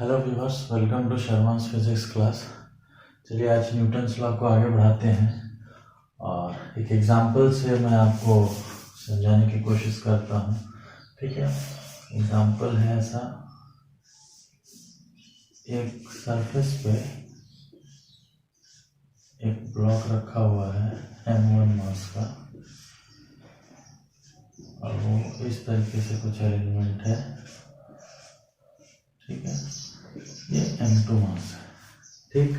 Hello viewers, welcome to Sharma's physics class. चलिए आज Newton's law को आगे बढ़ाते हैं और एक एग्जांपल से मैं आपको समझाने की कोशिश करता हूँ। ठीक है, एग्जांपल है ऐसा, एक सरफेस पे एक ब्लॉक रखा हुआ है m1 मास का और वो इस तरीके से कुछ अरेंजमेंट है। ठीक है, ये m2 मास है। ठीक,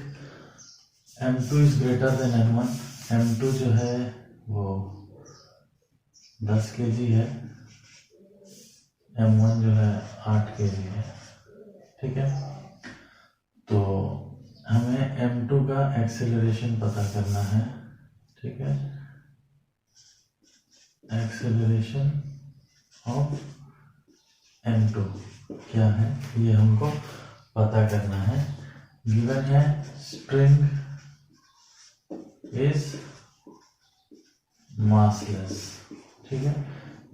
m2 is greater than m1। m2 जो है वो 10 kg है, m1 जो है 8 kg है। ठीक है, तो हमें m2 का एक्सेलरेशन पता करना है। ठीक है, एक्सेलरेशन ऑफ m2 क्या है ये हमको पता करना है। गिवन है स्ट्रिंग इज मासलेस। ठीक है,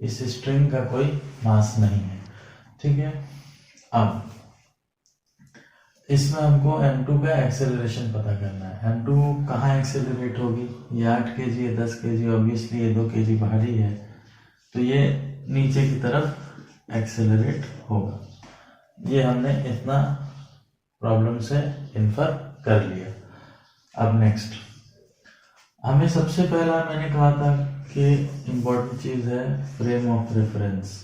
इस स्ट्रिंग का कोई मास नहीं है। ठीक है, अब इसमें हमको m2 का एक्सेलरेशन पता करना है। m2 कहाँ एक्सेलरेट होगी? ये 8 kg है, 10 kg, ऑब्वियसली ये 2 kg भारी है तो ये नीचे की तरफ एक्सेलरेट होगा। ये हमने इतना प्रॉब्लम से इन्फर कर लिया। अब नेक्स्ट, हमें सबसे पहला मैंने कहा था कि इम्पोर्टेंट चीज है frame of reference.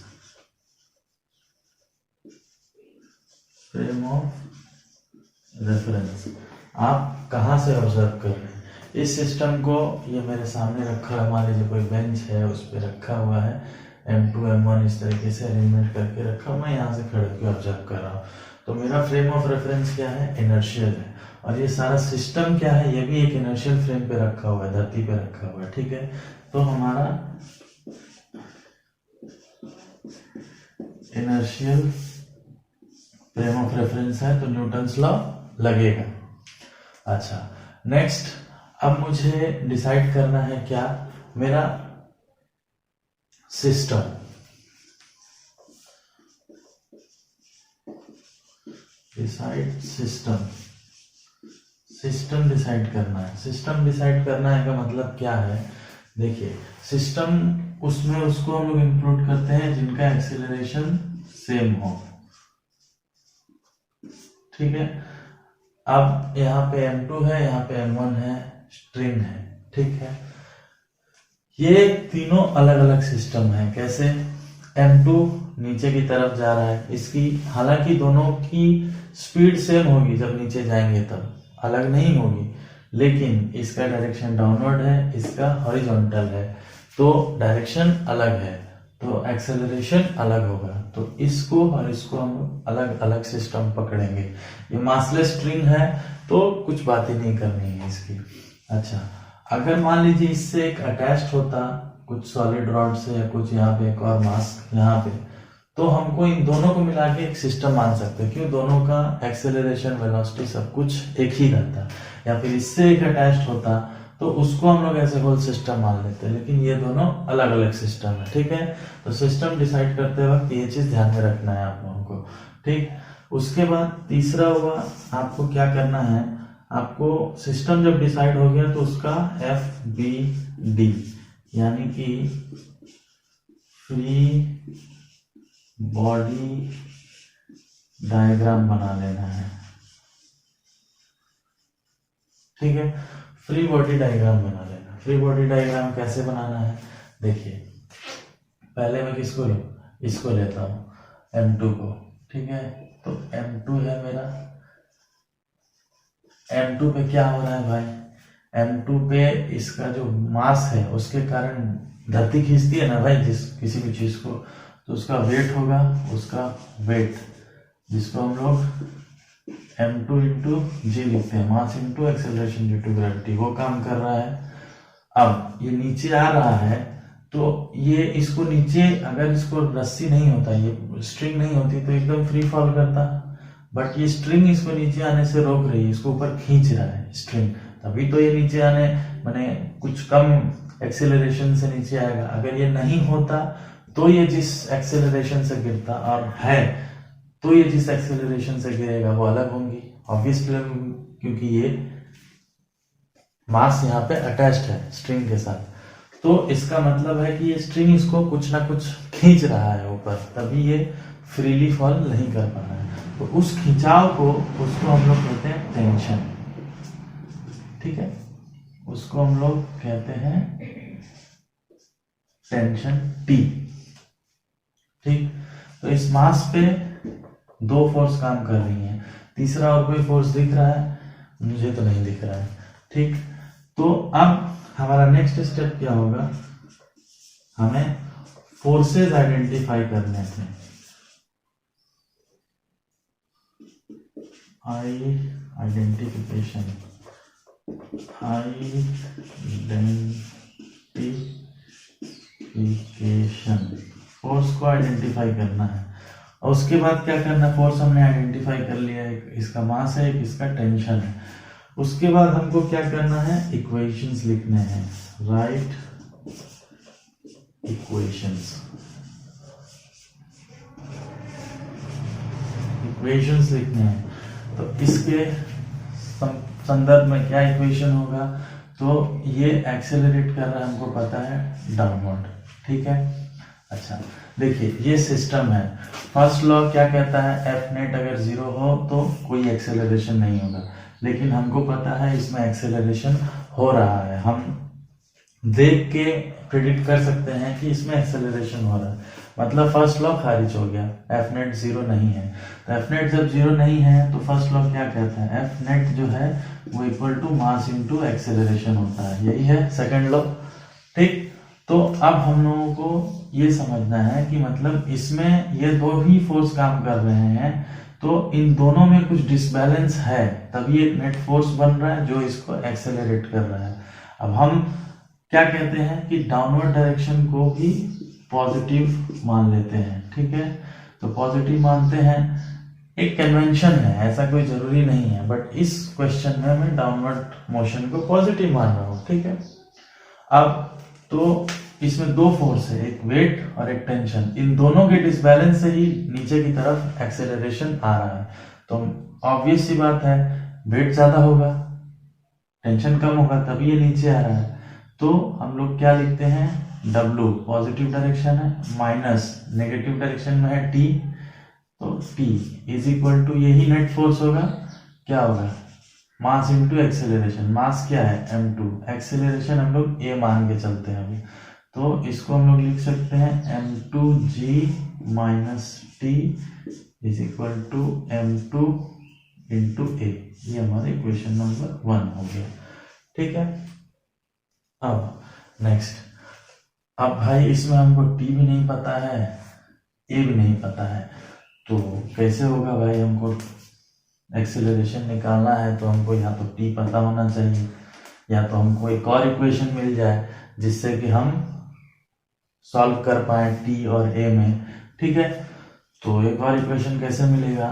Frame of reference आप कहाँ से ऑब्जर्व कर रहे हैं? इस सिस्टम को ये मेरे सामने रखा है, मान लीजिए कोई बेंच है उस पर रखा हुआ है, m2 m1 इस तरीके से अरेंजमेंट करके रखा हुआ, मैं यहाँ से खड़े होकर ऑब्जर्व कर रहा हूँ। तो मेरा फ्रेम ऑफ रेफरेंस क्या है? इनर्शियल है। और ये सारा सिस्टम क्या है? ये भी एक इनर्शियल फ्रेम पे रखा हुआ है, धरती पे रखा हुआ है। ठीक है, तो हमारा इनर्शियल फ्रेम ऑफ रेफरेंस है तो न्यूटन्स लॉ लगेगा। अच्छा, नेक्स्ट, अब मुझे डिसाइड करना है क्या? मेरा system, decide system, system decide करना है। सिस्टम डिसाइड करना है का मतलब क्या है? देखिए, सिस्टम उसमें उसको हम लोग इंक्लूड करते हैं जिनका एक्सेलरेशन सेम हो। ठीक है, अब यहाँ पे m2 है, यहाँ पे m1 है, स्ट्रिंग है। ठीक है, ये तीनों अलग अलग सिस्टम है। कैसे? m2 नीचे की तरफ जा रहा है, इसकी हालांकि दोनों की स्पीड सेम होगी, जब नीचे जाएंगे तब अलग नहीं होगी, लेकिन इसका डायरेक्शन डाउनवर्ड है, इसका हॉरिजॉन्टल है, तो डायरेक्शन अलग है तो एक्सेलरेशन अलग होगा। तो इसको और इसको हम अलग अलग सिस्टम पकड़ेंगे। ये मासलेस स्ट्रिंग है तो कुछ बात ही नहीं करनी है इसकी। अच्छा, अगर मान लीजिए इससे एक अटैच्ड होता कुछ सॉलिड रॉड से या कुछ यहाँ पे एक और मास यहाँ पे, तो हमको इन दोनों को मिला के एक सिस्टम मान सकते हैं। क्यों? दोनों का एक्सेलरेशन, वेलोसिटी सब कुछ एक ही रहता। या फिर इससे एक अटैच्ड होता तो उसको हम लोग ऐसे होल सिस्टम मान लेते हैं, लेकिन ये दोनों अलग अलग सिस्टम है। ठीक है, तो सिस्टम डिसाइड करते वक्त ये चीज ध्यान में रखना है आप लोगों को। ठीक, उसके बाद तीसरा हुआ, आपको क्या करना है? आपको सिस्टम जब डिसाइड हो गया तो उसका FBD यानी कि फ्री बॉडी डायग्राम बना लेना है। ठीक है, फ्री बॉडी डायग्राम बना लेना। फ्री बॉडी डायग्राम कैसे बनाना है? देखिए, पहले मैं किसको लूं? इसको लेता हूं, m2 को। ठीक है, तो m2 है मेरा। m2 पे क्या हो रहा है भाई? m2 पे इसका जो मास है उसके कारण धरती खींचती है ना भाई, जिस किसी भी चीज को, तो उसका वेट होगा, उसका वेट जिसको हम लोग m2 इंटू जी लिखते हैं, mass into acceleration due to gravity, वो काम कर रहा है। अब ये नीचे आ रहा है तो ये इसको नीचे, अगर इसको रस्सी नहीं होता, ये स्ट्रिंग नहीं होती तो एकदम फ्री फॉल करता, बट ये स्ट्रिंग इसको नीचे आने से रोक रही है, इसको ऊपर खींच रहा है स्ट्रिंग, तभी तो ये नीचे आने, माने कुछ कम एक्सेलरेशन से नीचे आएगा। अगर ये नहीं होता तो ये जिस एक्सेलरेशन से गिरता और है तो ये जिस एक्सेलरेशन से गिरेगा वो अलग होंगी, ऑब्वियसली, क्योंकि ये मास यहाँ पे अटैच्ड है स्ट्रिंग के साथ। तो इसका मतलब है कि ये स्ट्रिंग इसको कुछ ना कुछ खींच रहा है ऊपर, तभी ये फ्रीली फॉल नहीं कर पा रहा है। तो उस खिंचाव को, उसको हम लोग कहते हैं टेंशन, ठीक है, उसको हम लोग कहते हैं टेंशन टी, ठीक। तो इस मास पे दो फोर्स काम कर रही हैं, तीसरा और कोई फोर्स दिख रहा है? मुझे तो नहीं दिख रहा है, ठीक। तो अब हमारा नेक्स्ट स्टेप क्या होगा, हमें फोर्सेस आइडेंटिफाई करने थे। आइडेंटिफिकेशन, फोर्स को आइडेंटिफाई करना है। और उसके बाद क्या करना है, फोर्स हमने आइडेंटिफाई कर लिया, एक इसका मास है, एक इसका टेंशन है। उसके बाद हमको क्या करना है, इक्वेशंस लिखने हैं, राइट इक्वेशंस लिखने हैं। तो इसके संदर्भ में क्या इक्वेशन होगा, तो ये एक्सेलरेट कर रहा है, हमको पता है डाउनवर्ड, ठीक है। अच्छा देखिए, ये सिस्टम है। फर्स्ट लॉ क्या कहता है, एफ नेट अगर जीरो हो तो कोई एक्सेलरेशन नहीं होगा, लेकिन हमको पता है इसमें एक्सेलरेशन हो रहा है। हम देख के प्रिडिक्ट कर सकते हैं कि इसमें एक्सेलरेशन हो रहा है, मतलब फर्स्ट लॉ खारिज हो गया, एफ नेट जीरो नहीं है। तो एफ नेट जब जीरो नहीं है तो फर्स्ट लॉ क्या कहता है, एफ नेट जो है वो equal to mass into acceleration होता है, यही है सेकंड लॉ, ठीक। तो अब हम लोगों को ये समझना है कि मतलब इसमें ये दो ही फोर्स काम कर रहे हैं, तो इन दोनों में कुछ डिसबैलेंस है, तभी एक नेट फोर्स बन रहा है जो इसको एक्सेलरेट कर रहा है। अब हम क्या कहते हैं कि डाउनवर्ड डायरेक्शन को भी पॉजिटिव मान लेते हैं, ठीक है। तो पॉजिटिव मानते हैं, एक कन्वेंशन है, ऐसा कोई जरूरी नहीं है, बट इस क्वेश्चन में मैं डाउनवर्ड मोशन को पॉजिटिव मान रहा हूं, ठीक है। अब तो इसमें दो फोर्स है, एक वेट और एक टेंशन, इन दोनों के डिसबैलेंस से ही नीचे की तरफ एक्सेलरेशन आ रहा है। तो ऑब्वियस सी बात है, वेट ज्यादा होगा, टेंशन कम होगा, तभी ये नीचे आ रहा है। तो हम लोग क्या लिखते हैं, W पॉजिटिव डायरेक्शन है, माइनस नेगेटिव डायरेक्शन में है T, तो T इज इक्वल टू यही नेट फोर्स होगा, क्या होगा, मास इनटू एक्सेलरेशन। मास क्या है, m2, एक्सेलरेशन हम लोग a मान के चलते हैं अभी, तो इसको हम लोग लिख सकते हैं m2g minus T is equal to m2 into a। ये हमारा इक्वेशन नंबर 1 हो गया, ठीक है। अब नेक्स्ट, अब भाई इसमें हमको t भी नहीं पता है, a भी नहीं पता है, तो कैसे होगा भाई, हमको एक्सेलरेशन निकालना है तो हमको या तो t पता होना चाहिए, या तो हमको एक और इक्वेशन मिल जाए जिससे कि हम सॉल्व कर पाए t और a में, ठीक है। तो एक और इक्वेशन कैसे मिलेगा,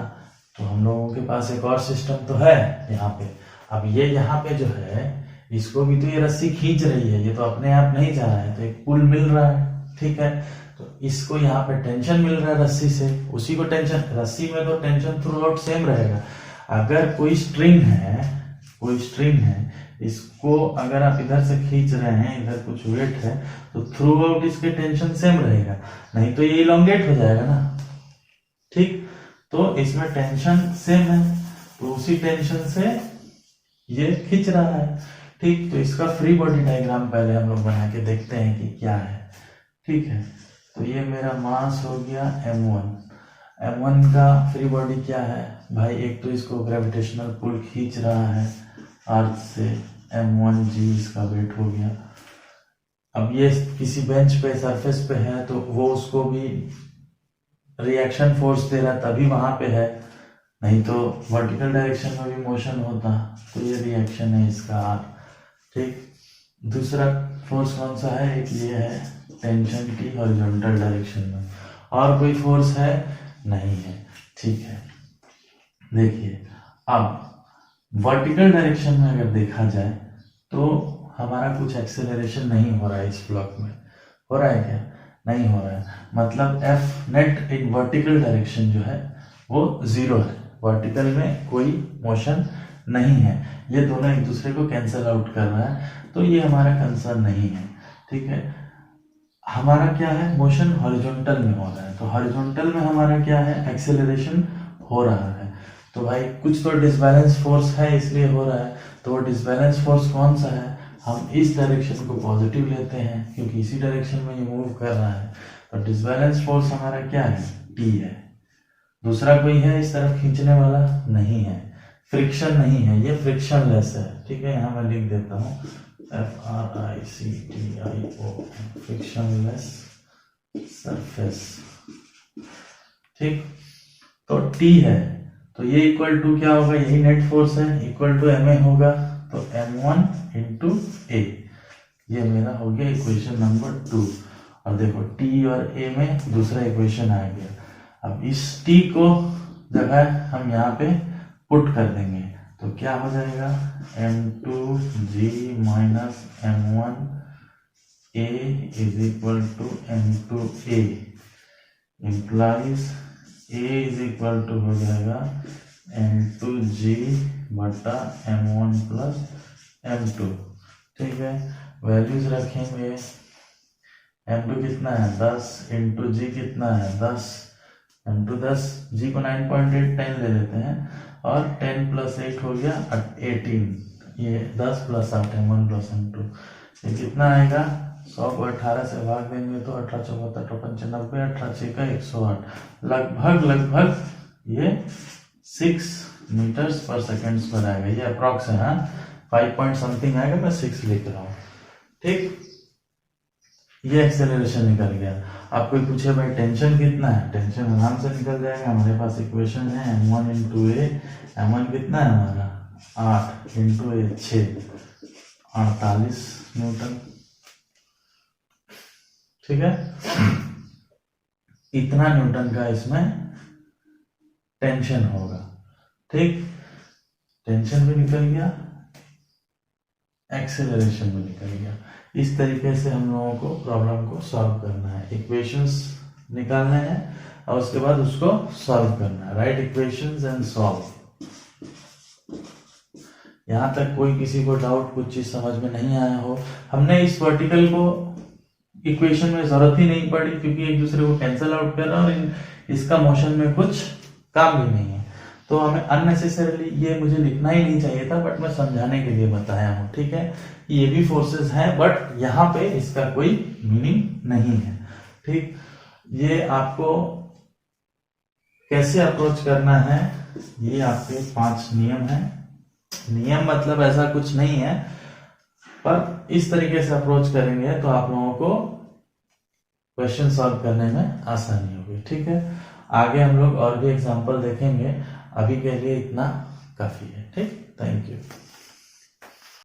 तो हम लोगों के पास एक और सिस्टम तो है यहाँ पे। अब ये यहाँ पे जो है, इसको भी तो ये रस्सी खींच रही है, ये तो अपने आप नहीं जा रहा है, तो एक पुल मिल रहा है, ठीक है। तो इसको यहाँ पे टेंशन मिल रहा है रस्सी से, उसी को टेंशन, रस्सी में तो टेंशन थ्रू आउट सेम रहेगा। अगर कोई स्ट्रिंग है, इसको अगर आप इधर से खींच रहे हैं, इधर कुछ वेट है, तो थ्रू आउट इसके टेंशन सेम रहेगा, नहीं तो ये इलोंगेट हो जाएगा ना, ठीक। तो इसमें टेंशन सेम है, तो उसी टेंशन से ये खींच रहा है, ठीक। तो इसका फ्री बॉडी डायग्राम पहले हम लोग बना के देखते हैं कि क्या है, ठीक है। तो ये मेरा मास हो गया m1 का फ्री बॉडी क्या है भाई, एक तो इसको ग्रेविटेशनल पुल खींच रहा है अर्थ से, m1g इसका वेट हो गया। अब ये किसी बेंच पे, सरफेस पे है, तो वो उसको भी रिएक्शन फोर्स दे रहा, तभी वहां पे है, नहीं तो वर्टिकल डायरेक्शन में भी मोशन होता, तो ये रिएक्शन है इसका R, ठीक। दूसरा फोर्स कौन सा है, एक ये है टेंशन की हॉरिजॉन्टल डायरेक्शन में, और कोई फोर्स है नहीं है, ठीक है। देखिए अब वर्टिकल डायरेक्शन में अगर देखा जाए तो हमारा कुछ एक्सेलरेशन नहीं हो रहा है, इस ब्लॉक में हो रहा है क्या, नहीं हो रहा है, मतलब F net in vertical direction जो है वो जीरो है, वर्टिकल में कोई मोशन नहीं है, ये दोनों एक दूसरे को कैंसिल आउट कर रहा है, तो ये हमारा कंसर्न नहीं है। ठीक है, हमारा क्या है, मोशन हॉरिजॉन्टल में हो रहा है, तो हॉरिजॉन्टल में हमारा क्या है, एक्सेलरेशन हो रहा है। तो भाई कुछ तो डिसबैलेंस फोर्स है इसलिए हो रहा है, तो वो डिसबैलेंस फोर्स कौन सा है, हम इस डायरेक्शन को पॉजिटिव लेते हैं क्योंकि इसी डायरेक्शन में ये मूव कर रहा है, तो डिसबैलेंस फोर्स हमारा क्या है, टी है। दूसरा कोई है इस तरफ खींचने वाला, नहीं है, फ्रिक्शन नहीं है, ये फ्रिक्शनलेस है। ठीक है, यहां मैं लिख देता हूं FRICTIO, फ्रिक्शनलेस सरफेस। ठीक, तो T है, तो ये इक्वल टू क्या होगा, यही नेट फोर्स है, इक्वल टू ma होगा, तो m1 इंटू ए, ये मेरा हो गया इक्वेशन नंबर 2। और देखो T और A में दूसरा इक्वेशन आ गया। अब इस T को जगह हम यहाँ पे पुट कर देंगे, तो क्या हो जाएगा, m2g minus m1a is equal to m2a, implies a is equal to हो जाएगा m2g बटा m1 प्लस m2। ठीक है, वैल्यूज रखेंगे, m2 कितना है 10 इंटू जी कितना है 10, m2 10, g को 9.8 10 ले लेते हैं, और 10 प्लस 8 हो गया 18, ये 10 प्लस 8 m1 प्लस m2, ये कितना आएगा, 100 को 18 से भाग देंगे तो 18 चौहत्तर 95, 18 6 का 108, लगभग ये 6 मीटर्स पर सेकेंड स्क्वायर आएगा, ये अप्रॉक्स है, हाँ 5 पॉइंट समथिंग आएगा, मैं 6 लिख रहा हूँ। ठीक, ये एक्सेलरेशन निकल गया। आप कोई पूछे भाई टेंशन कितना है, टेंशन आराम से निकल जाएगा, हमारे पास इक्वेशन है m1 इंटू ए, m1 कितना है हमारा 8 इंटू ए 6, 48 न्यूटन। ठीक है, इतना न्यूटन का इसमें टेंशन होगा। ठीक, टेंशन भी निकल गया, एक्सेलरेशन भी निकल गया। इस तरीके से हम लोगों को प्रॉब्लम को सॉल्व करना है, इक्वेशंस निकालने हैं और उसके बाद उसको सॉल्व करना है, राइट इक्वेशंस एंड सॉल्व। यहां तक कोई किसी को डाउट, कुछ चीज समझ में नहीं आया हो, हमने इस वर्टिकल को इक्वेशन में जरूरत ही नहीं पड़ी क्योंकि एक दूसरे को कैंसिल आउट कर रहा है और इसका मोशन में कुछ काम भी नहीं है, तो हमें अननेसेसरीली ये मुझे लिखना ही नहीं चाहिए था, बट मैं समझाने के लिए बताया हूँ। ठीक है, ये भी फोर्सेस है बट यहाँ पे इसका कोई मीनिंग नहीं है। ठीक, ये आपको कैसे अप्रोच करना है, ये आपके 5 नियम है। नियम मतलब ऐसा कुछ नहीं है, पर इस तरीके से अप्रोच करेंगे तो आप लोगों को क्वेश्चन सॉल्व करने में आसानी होगी। ठीक है, आगे हम लोग और भी एग्जांपल देखेंगे, अभी के लिए इतना काफी है। ठीक, थैंक यू।